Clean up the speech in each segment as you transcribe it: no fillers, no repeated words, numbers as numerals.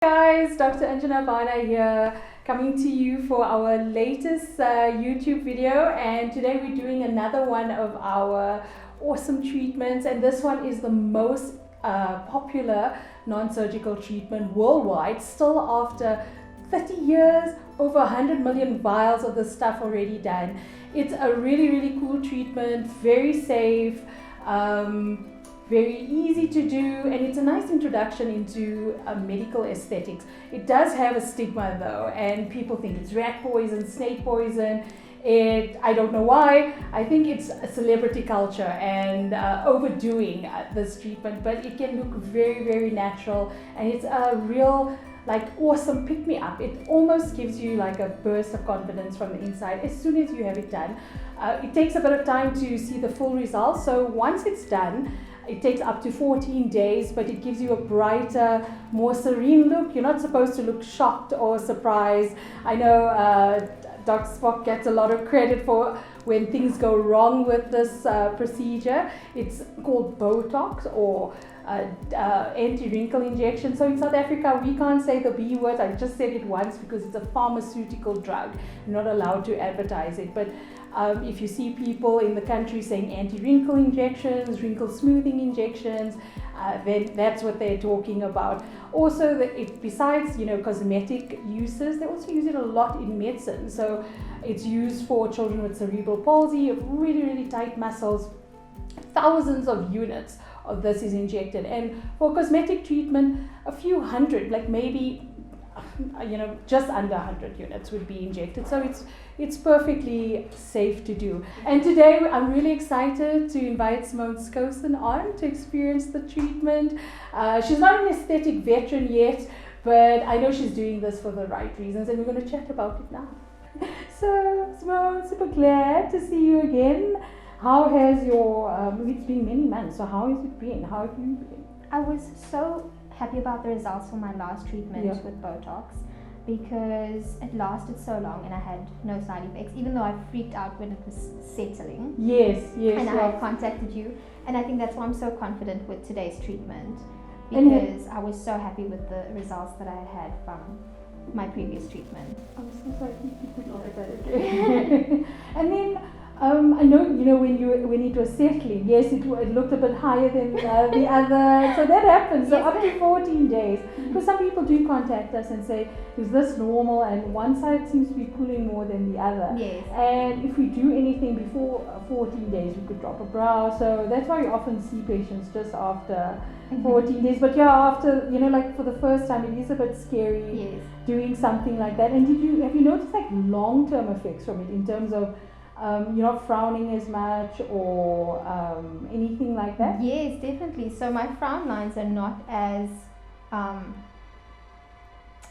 Guys, Dr. Anjana Bhana here, coming to you for our latest YouTube video, and today we're doing another one of our awesome treatments, and this one is the most popular non-surgical treatment worldwide, still after 30 years, over 100 million vials of this stuff already done. It's a really cool treatment, very safe, very easy to do, and it's a nice introduction into medical aesthetics. It does have a stigma though, and people think it's rat poison, snake poison. I don't know why. I think it's a celebrity culture and overdoing this treatment, but it can look very natural, and it's a real awesome pick-me-up. It almost gives you like a burst of confidence from the inside as soon as you have it done. It takes a bit of time to see the full results, so once it's done, it takes up to 14 days, but it gives you a brighter, more serene look. You're not supposed to look shocked or surprised. I know Dr. Spock gets a lot of credit for when things go wrong with this procedure. It's called Beautox or anti-wrinkle injection. So in South Africa, we can't say the B word. I just said it once because it's a pharmaceutical drug. You're not allowed to advertise it. But if you see people in the country saying anti-wrinkle injections, wrinkle smoothing injections, then that's what they're talking about. Also, besides cosmetic uses, they also use it a lot in medicine. So it's used for children with cerebral palsy, really tight muscles. Thousands of units of this is injected, and for cosmetic treatment, a few hundred, like maybe just under 100 units would be injected. So it's perfectly safe to do. And today I'm really excited to invite Semone on to experience the treatment. She's not an aesthetic veteran yet, but I know she's doing this for the right reasons, and we're going to chat about it now. So Semone, super glad to see you again. How has your, it's been many months, so how has it been? How have you been? I was so happy about the results for my last treatment with Beautox, because it lasted so long and I had no side effects, even though I freaked out when it was settling. Yes. And I had contacted you, and I think that's why I'm so confident with today's treatment, because I was so happy with the results that I had from my previous treatment. I'm so sorry, you put all that again. And then I know, when it was settling, yes, it looked a bit higher than the other, so that happens. So up to 14 days, because some people do contact us and say, is this normal? And one side seems to be pulling more than the other. Yes. And if we do anything before 14 days, we could drop a brow. So that's why we often see patients just after 14 days. But after, for the first time, it is a bit scary doing something like that. And have you noticed long-term effects from it in terms of you're not frowning as much or anything like that? Yes, definitely. So my frown lines are not as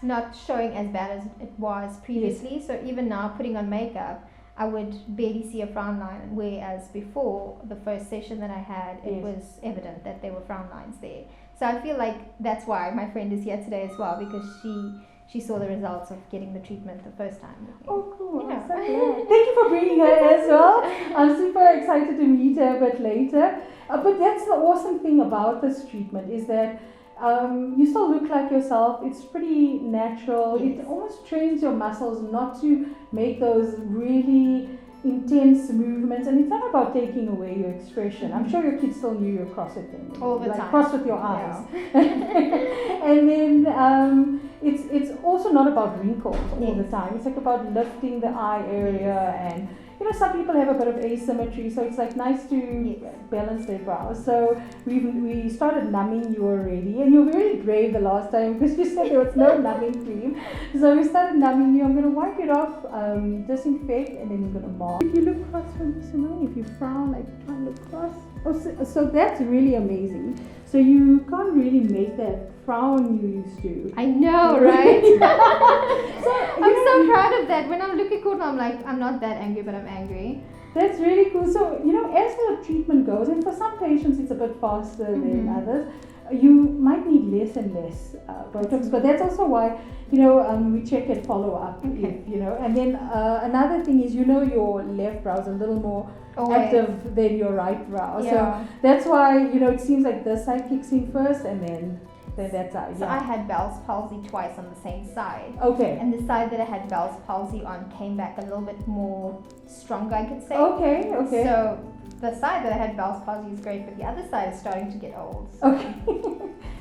not showing as bad as it was previously. Yes. So even now, putting on makeup, I would barely see a frown line, whereas before the first session that I had, it was evident that there were frown lines there. So I feel like that's why my friend is here today as well, because she saw the results of getting the treatment the first time with me. Oh, cool. I'm so glad. Thank you for bringing her as well. I'm super excited to meet her a bit later. But that's the awesome thing about this treatment, is that you still look like yourself. It's pretty natural. Yes. It almost trains your muscles not to make those really intense movements, and it's not about taking away your expression. I'm sure your kids still knew your CrossFit thing. All the time. Cross with your eyes. Yeah. And then it's also not about wrinkles all the time. It's about lifting the eye area, and some people have a bit of asymmetry, so it's nice to balance their brows. So we started numbing you already, and you were very brave the last time because you said there was no numbing cream. So we started numbing you. I'm going to wipe it off, disinfect, and then we're going to mark. If you look cross for me, Semone, if you frown, try and look cross. Oh, so that's really amazing. So you can't really make that frown you used to. I know, right? I'm so proud of that. When I'm looking cool, I'm like, I'm not that angry, but I'm angry. That's really cool. So, as the treatment goes, and for some patients it's a bit faster than others, you might need less and less Beautox, but that's also why, we check at follow-up, and then another thing is, your left brow is a little more active than your right brow. Yeah. So that's why, it seems like this side kicks in first, and then That side, So yeah. I had Bell's palsy twice on the same side. Okay. And the side that I had Bell's palsy on came back a little bit more stronger, I could say. Okay, okay. So the side that I had Bell's palsy is great, but the other side is starting to get old. So. Okay.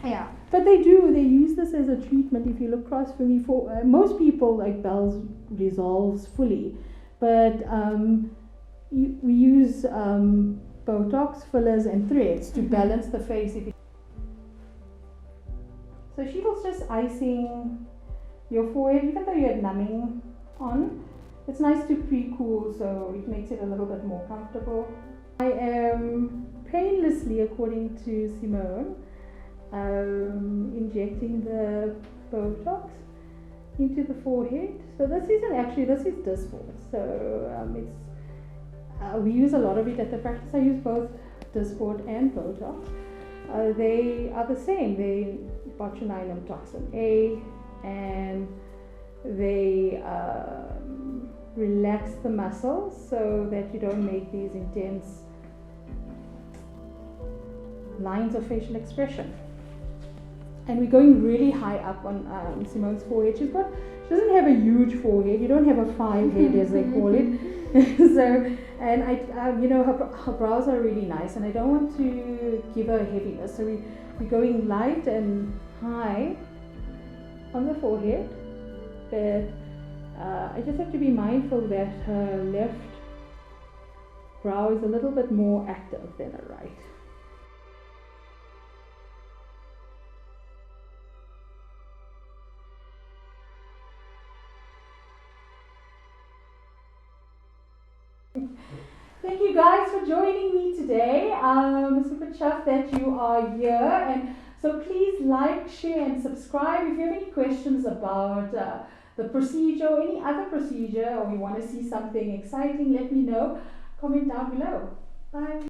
Yeah. But they use this as a treatment. If you look across for me, for most people, like Bell's resolves fully, but we use Beautox, fillers and threads to balance the face. So she was just icing your forehead, even though you had numbing on. It's nice to pre-cool, so it makes it a little bit more comfortable. I am painlessly, according to Semone, injecting the Beautox into the forehead. So this is Dysport. So we use a lot of it at the practice. I use both Dysport and Beautox. They are the same. They botulinum toxin A, and they relax the muscles so that you don't make these intense lines of facial expression. And we're going really high up on Simone's forehead. She doesn't have a huge forehead. You don't have a 5 head as they call it. So, and her brows are really nice, and I don't want to give her heaviness. So we're going light and high on the forehead, but I just have to be mindful that her left brow is a little bit more active than her right. Thank you guys for joining me today. I'm super chuffed that you are here, and so please like, share and subscribe. If you have any questions about the procedure or any other procedure, or you want to see something exciting, let me know. Comment down below. Bye.